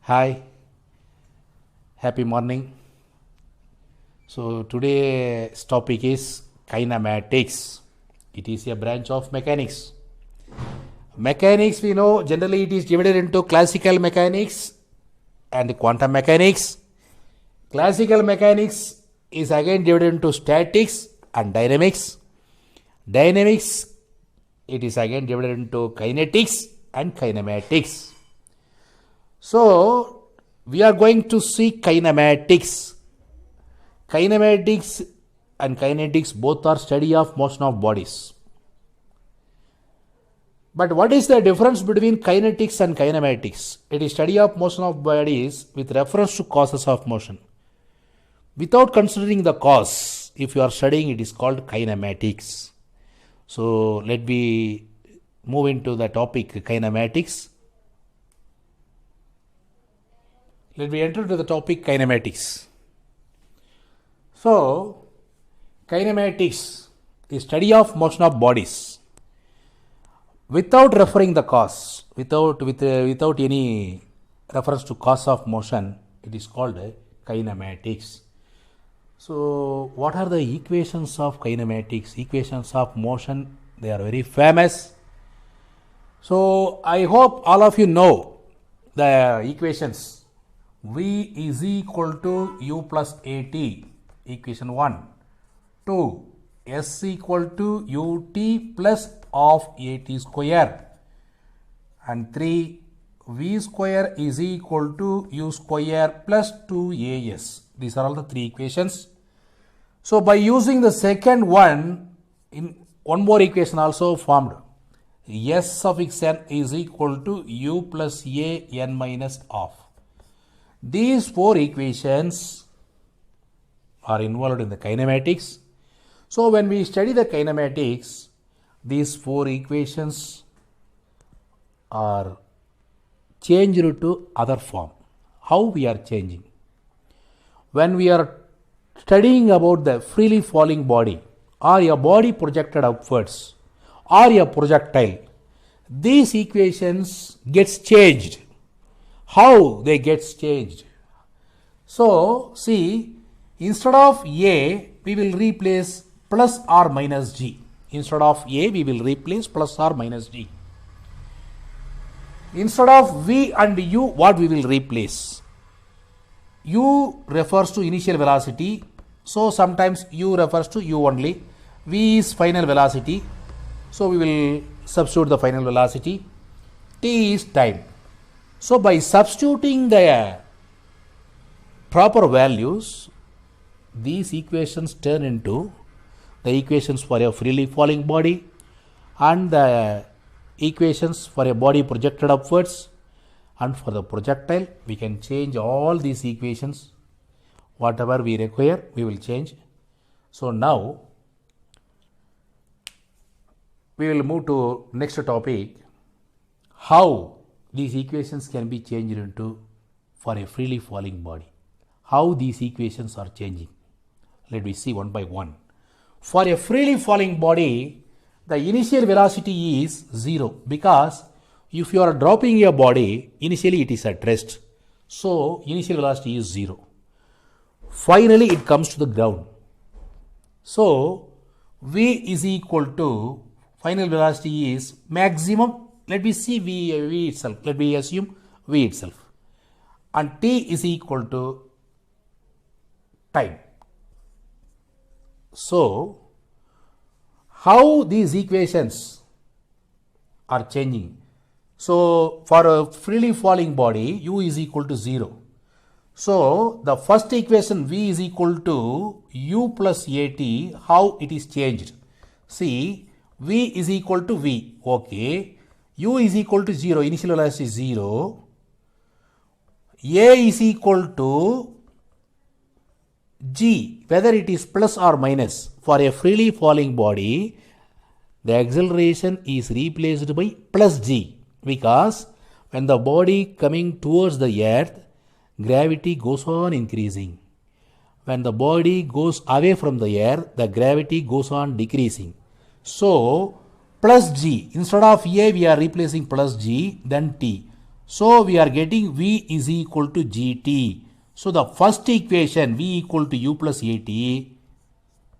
Hi, happy morning. So today's topic is kinematics. It is a branch of mechanics. Mechanics, we know generally it is divided into classical mechanics and quantum mechanics. Classical mechanics is again divided into statics and dynamics. Dynamics, it is again divided into kinetics and kinematics. So, we are going to see kinematics. Kinematics and kinetics both are study of motion of bodies. But what is the difference between kinetics and kinematics? It is study of motion of bodies with reference to causes of motion. Without considering the cause, if you are studying, it is called kinematics. So, let me move into the topic kinematics. Let me enter to the topic kinematics. So, kinematics is study of motion of bodies without referring the cause, without any reference to cause of motion. It is called kinematics. So, what are the equations of kinematics? Equations of motion, they are very famous. So, I hope all of you know the equations. V is equal to U plus AT, equation 1. 2. S equal to UT plus of AT square. And 3. V square is equal to U square plus 2AS. These are all the three equations. So, by using the second one, in one more equation also formed. S suffix n is equal to U plus A n minus of. These four equations are involved in the kinematics. So, when we study the kinematics, these four equations are changed to other form. How we are changing? When we are studying about the freely falling body or a body projected upwards or a projectile, these equations gets changed. How they gets changed? So, see, instead of A, we will replace plus or minus G. Instead of A, we will replace plus or minus G. Instead of V and U, what we will replace? U refers to initial velocity. So, sometimes U refers to U only. V is final velocity. So, we will substitute the final velocity. T is time. So, by substituting the proper values, these equations turn into the equations for a freely falling body and the equations for a body projected upwards, and for the projectile we can change all these equations. Whatever we require, we will change. So, now we will move to next topic, how these equations can be changed into for a freely falling body. How these equations are changing? Let me see one by one. For a freely falling body, the initial velocity is 0 because if you are dropping a body, initially it is at rest. So, initial velocity is 0. Finally, it comes to the ground. So, V is equal to final velocity is maximum. Let me see V itself. Let me assume V itself. And T is equal to time. So, how these equations are changing? So, for a freely falling body, U is equal to 0. So, the first equation V is equal to U plus AT, how it is changed? See, V is equal to V. Okay. U is equal to 0, initial velocity is 0. A is equal to G, whether it is plus or minus. For a freely falling body, the acceleration is replaced by plus G because when the body coming towards the earth, gravity goes on increasing. When the body goes away from the earth, the gravity goes on decreasing. So, plus G. Instead of A, we are replacing plus G, then T. So we are getting V is equal to GT. So the first equation V equal to U plus AT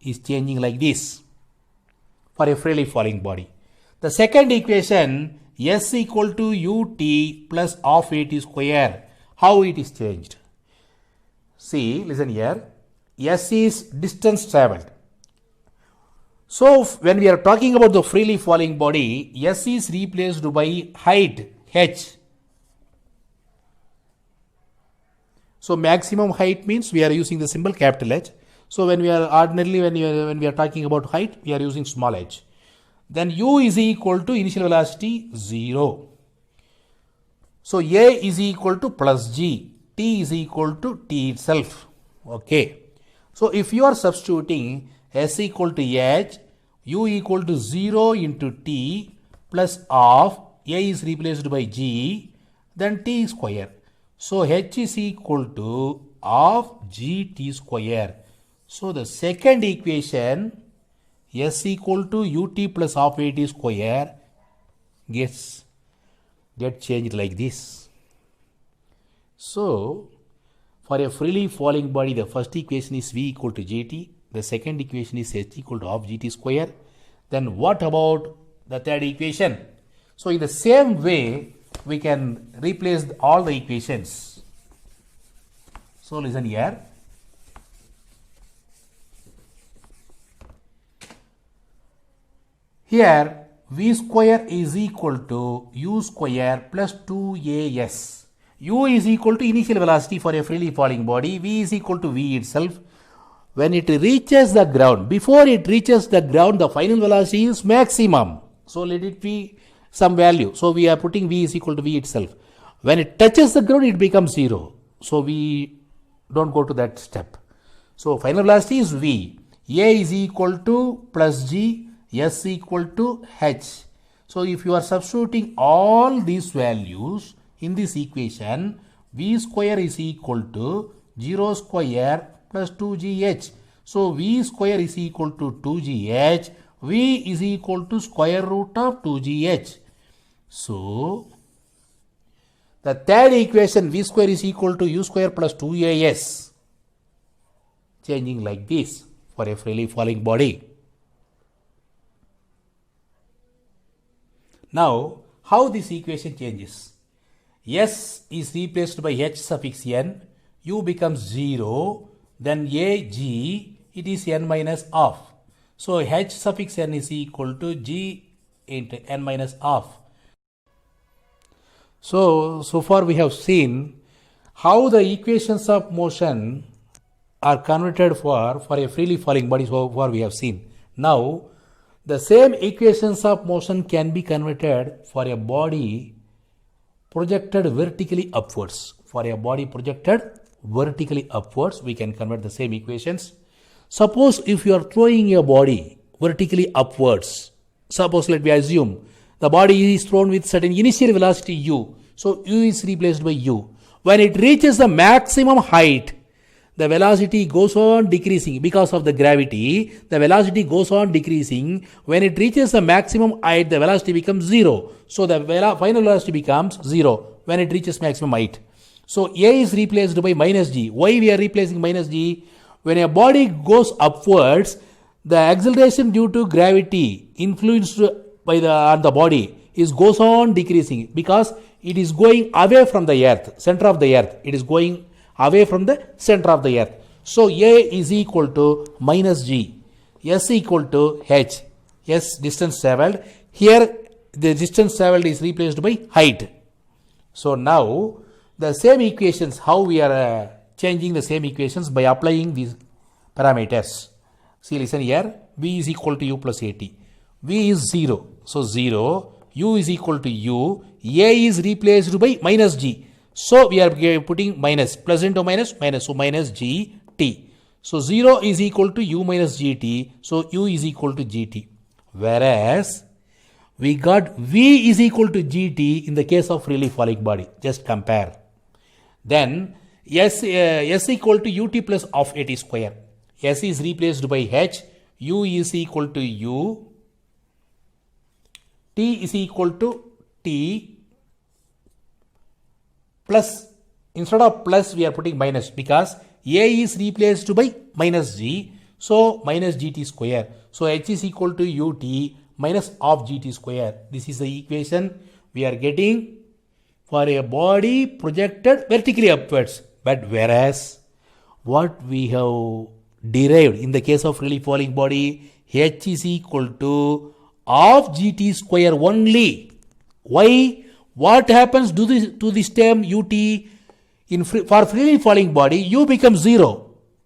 is changing like this for a freely falling body. The second equation S equal to UT plus half AT square. How it is changed? See, listen here. S is distance traveled. So when we are talking about the freely falling body, S is replaced by height H. So maximum height means we are using the symbol capital H. So when we are ordinarily when we are talking about height, we are using small h. Then U is equal to initial velocity 0. So A is equal to plus G. T is equal to T itself. Okay. So if you are substituting S equal to H, U equal to 0 into T plus half, A is replaced by G, then T square. So H is equal to half GT square. So the second equation, S equal to UT plus half AT square, get changed like this. So for a freely falling body, the first equation is V equal to GT. The second equation is H equal to half GT square. Then what about the third equation? So in the same way, we can replace all the equations. So listen here. Here V square is equal to U square plus 2AS. U is equal to initial velocity for a freely falling body. V is equal to V itself. When it reaches the ground, before it reaches the ground, the final velocity is maximum. So let it be some value. So we are putting V is equal to V itself. When it touches the ground, it becomes 0. So we don't go to that step. So final velocity is V. A is equal to plus G. S equal to H. So if you are substituting all these values in this equation, V square is equal to 0 square plus 2GH. So V square is equal to 2GH. V is equal to square root of 2GH. So the third equation, V square is equal to U square plus 2AS, changing like this for a freely falling body. Now, how this equation changes? S is replaced by H suffix n, U becomes 0, then AG, it is n minus half. So H suffix n is equal to G into n minus half. So far we have seen how the equations of motion are converted for a freely falling body. So far we have seen. Now, the same equations of motion can be converted for a body projected vertically upwards. For a body projected vertically upwards, we can convert the same equations. Suppose if you are throwing a body vertically upwards, suppose let me assume the body is thrown with certain initial velocity U. So U is replaced by U. When it reaches the maximum height, the velocity goes on decreasing because of the gravity. The velocity goes on decreasing. When it reaches the maximum height, the velocity becomes 0. So the final velocity becomes 0 when it reaches maximum height. So A is replaced by minus G. Why we are replacing minus G? When a body goes upwards, the acceleration due to gravity influenced on the body goes on decreasing because it is going away from the earth, center of the earth. It is going away from the center of the earth. So A is equal to minus G. S equal to H. S distance traveled. Here the distance traveled is replaced by height. So now the same equations, how we are changing the same equations by applying these parameters. See, listen here. V is equal to U plus AT. V is 0. So 0. U is equal to U. A is replaced by minus G. So we are putting minus, plus into minus, minus, so minus GT. So 0 is equal to U minus GT, so U is equal to GT. Whereas we got V is equal to GT in the case of freely falling body. Just compare. Then S equal to UT plus half AT square. S is replaced by H, U is equal to U, T is equal to T, plus, instead of plus we are putting minus because a is replaced by minus g, so minus gt square. So h is equal to ut minus of gt square. This is the equation we are getting for a body projected vertically upwards. But whereas what we have derived in the case of freely falling body, h is equal to of gt square only. Why? What happens to this term ut for freely falling body? U becomes 0.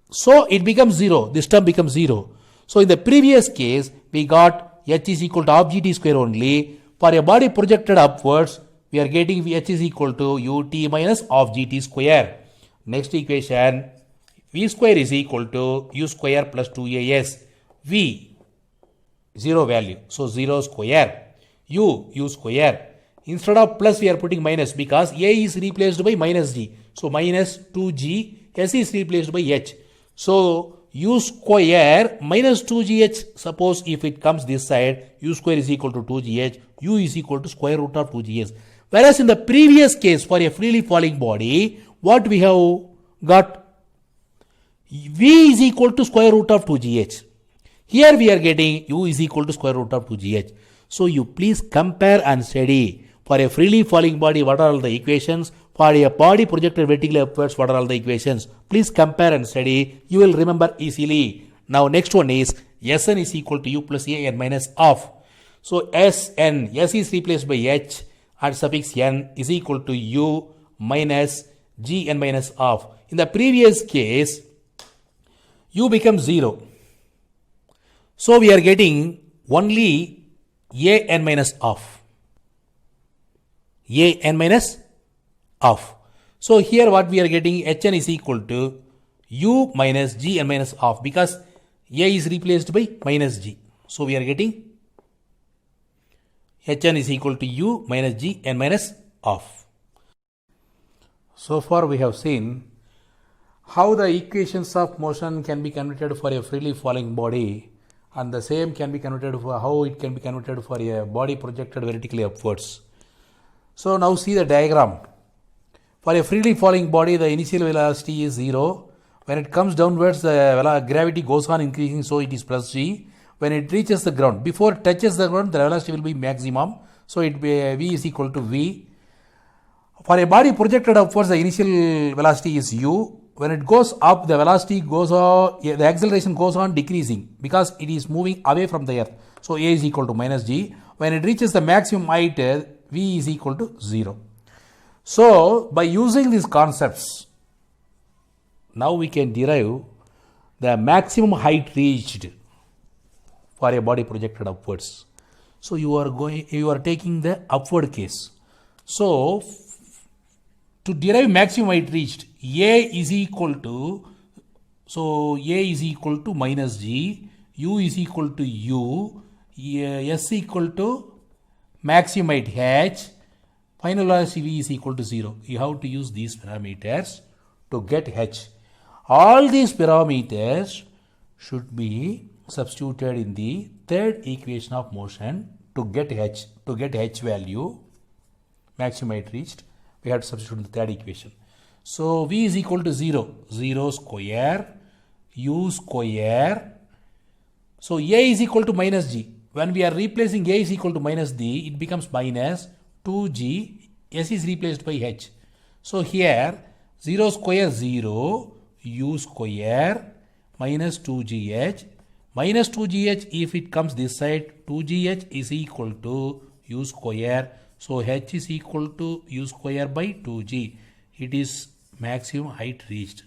So it becomes 0. This term becomes 0. So in the previous case, we got h is equal to of gt square only. For a body projected upwards, we are getting h is equal to ut minus of gt square. Next equation, v square is equal to u square plus 2as. V, 0 value. So 0 square. U square. Instead of plus, we are putting minus because a is replaced by minus g. So minus 2g, s is replaced by h. So u square minus 2gh, suppose if it comes this side, u square is equal to 2gh, u is equal to square root of 2gs. Whereas in the previous case for a freely falling body, what we have got? V is equal to square root of 2gh. Here we are getting u is equal to square root of 2gh. So you please compare and study. For a freely falling body, what are all the equations? For a body projected vertically upwards, what are all the equations? Please compare and study. You will remember easily. Now next one is Sn is equal to u plus a n minus of. So Sn, S is replaced by h and suffix n is equal to u minus g n minus of. In the previous case, u becomes 0. So we are getting only a n minus of. A n minus of. So here what we are getting, hn is equal to u minus g n minus of because a is replaced by minus g. So we are getting hn is equal to u minus g n minus of. So far we have seen how the equations of motion can be converted for a freely falling body, and the same can be converted for how it can be converted for a body projected vertically upwards. So now see the diagram. For a freely falling body, the initial velocity is 0. When it comes downwards, the gravity goes on increasing, so it is plus g. When it reaches the ground, before it touches the ground, the velocity will be maximum. So it v is equal to v. For a body projected upwards, the initial velocity is u. When it goes up, the velocity goes on, the acceleration goes on decreasing because it is moving away from the earth. So a is equal to minus g. When it reaches the maximum height, v is equal to 0. So by using these concepts, now we can derive the maximum height reached for a body projected upwards. So you are taking the upward case. So to derive maximum height reached, a is equal to, so a is equal to minus g, u is equal to u, s equal to maximum height h, final velocity v is equal to 0. You have to use these parameters to get h. All these parameters should be substituted in the third equation of motion to get h. To get h value, maximum height reached, we have to substitute in the third equation. So v is equal to 0, 0 square, u square. So a is equal to minus g. When we are replacing a is equal to minus d, it becomes minus 2g, s is replaced by h. So here 0 square 0, u square minus 2gh, minus 2gh, if it comes this side, 2gh is equal to u square. So h is equal to u square by 2g. It is maximum height reached.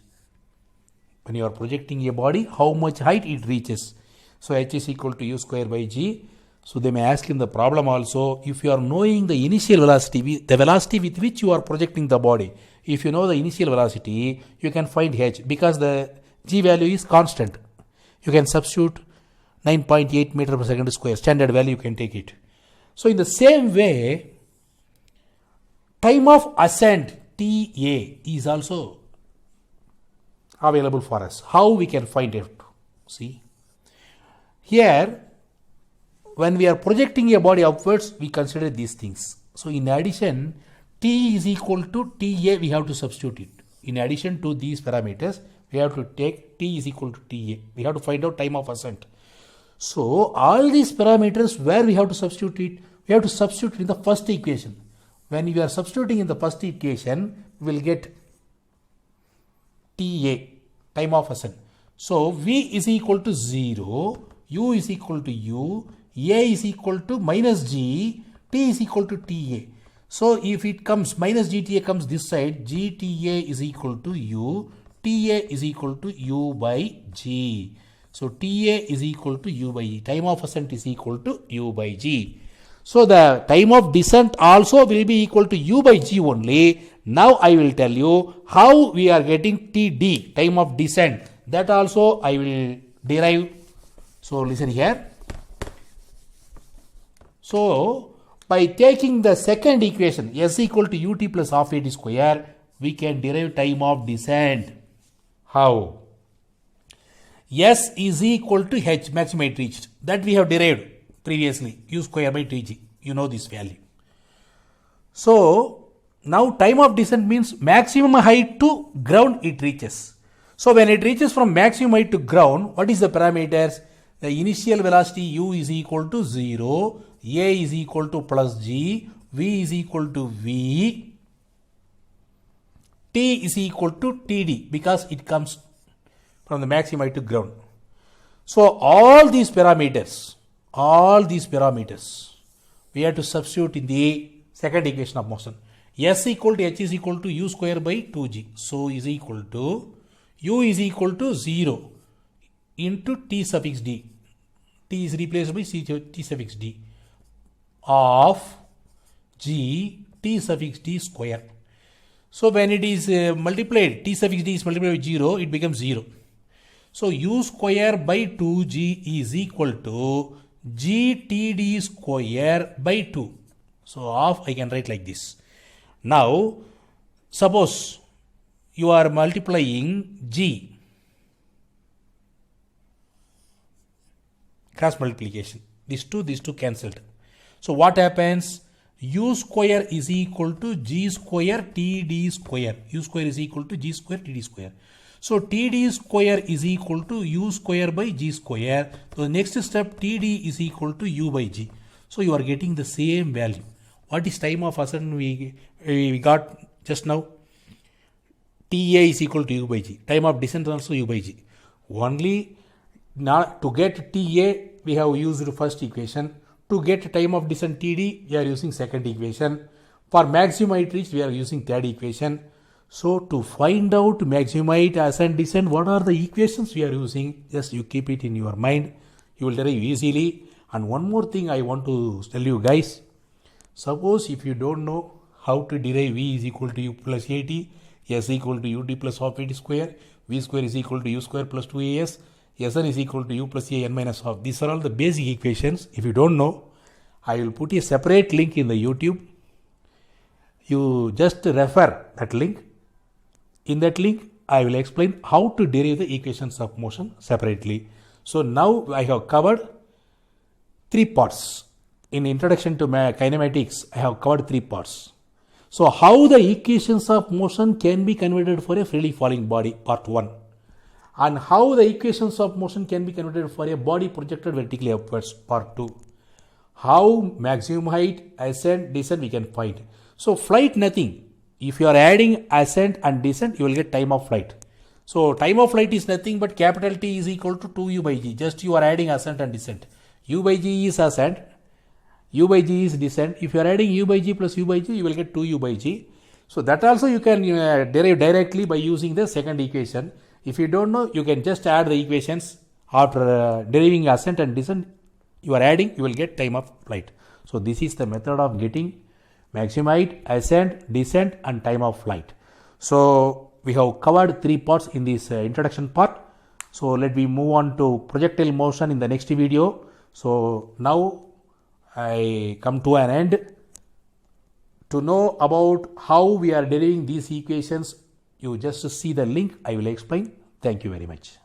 When you are projecting a body, how much height it reaches. So h is equal to u square by g. So they may ask in the problem also, if you are knowing the initial velocity, the velocity with which you are projecting the body, if you know the initial velocity, you can find h because the g value is constant. You can substitute 9.8 meter per second square, standard value you can take it. So in the same way, time of ascent TA is also available for us. How we can find it? See, here when we are projecting a body upwards, we consider these things. So in addition, T is equal to TA, we have to substitute it. In addition to these parameters, we have to take T is equal to TA. We have to find out time of ascent. So all these parameters, where we have to substitute it? We have to substitute in the first equation. When we are substituting in the first equation, we will get TA, time of ascent. So V is equal to 0, U is equal to U, A is equal to minus G, T is equal to TA. So if it comes minus GTA comes this side, GTA is equal to U, TA is equal to U by G. So TA is equal to U by G. Time of ascent is equal to U by G. So the time of descent also will be equal to U by G only. Now I will tell you how we are getting TD, time of descent. That also I will derive. So listen here. So by taking the second equation, S equal to ut plus half at square, we can derive time of descent. How? S is equal to H, maximum height reached. That we have derived previously, U square by 2G. You know this value. So now time of descent means maximum height to ground it reaches. So when it reaches from maximum height to ground, what is the parameters? The initial velocity U is equal to 0, A is equal to plus G, V is equal to V, T is equal to TD because it comes from the maximum height to ground. So all these parameters, we have to substitute in the second equation of motion. S equal to H is equal to U square by 2G. So is equal to U is equal to 0 into T suffix D. T is replaced by T suffix D of G T suffix D square. So when it is multiplied, T suffix D is multiplied by 0, it becomes 0. So U square by 2G is equal to GTD square by 2. So half I can write like this. Now suppose you are multiplying G, cross multiplication, these two cancelled. So what happens? U square is equal to G square TD square. U square is equal to G square TD square. So TD square is equal to U square by G square. So the next step, TD is equal to U by G. So you are getting the same value. What is time of ascent we got just now? TA is equal to U by G. Time of descent also U by G. Only now to get TA we have used the first equation. To get time of descent TD, we are using second equation. For maximum height reached, we are using third equation. So to find out maximum height, ascent, descent, what are the equations we are using? Just you keep it in your mind. You will derive easily. And one more thing I want to tell you guys. Suppose if you don't know how to derive V is equal to U plus AT, S equal to UT plus half AT square, V square is equal to U square plus 2AS, Sn is equal to U plus AN minus half. These are all the basic equations. If you don't know, I will put a separate link in the YouTube. You just refer that link. In that link, I will explain how to derive the equations of motion separately. So now I have covered 3 parts. In introduction to kinematics, I have covered 3 parts. So how the equations of motion can be converted for a freely falling body, part 1. And how the equations of motion can be converted for a body projected vertically upwards, part 2. How maximum height, ascent, descent we can find. So flight nothing. If you are adding ascent and descent, you will get time of flight. So time of flight is nothing but capital T is equal to 2U by G. Just you are adding ascent and descent. U by G is ascent. U by G is descent. If you are adding U by G plus U by G, you will get 2U by G. So that also you can derive directly by using the second equation. If you don't know, you can just add the equations. After deriving ascent and descent, you are adding, you will get time of flight. So this is the method of getting maximum height, ascent, descent and time of flight. So we have covered 3 parts in this introduction part. So let me move on to projectile motion in the next video. So now I come to an end. To know about how we are deriving these equations, you just see the link. I will explain. Thank you very much.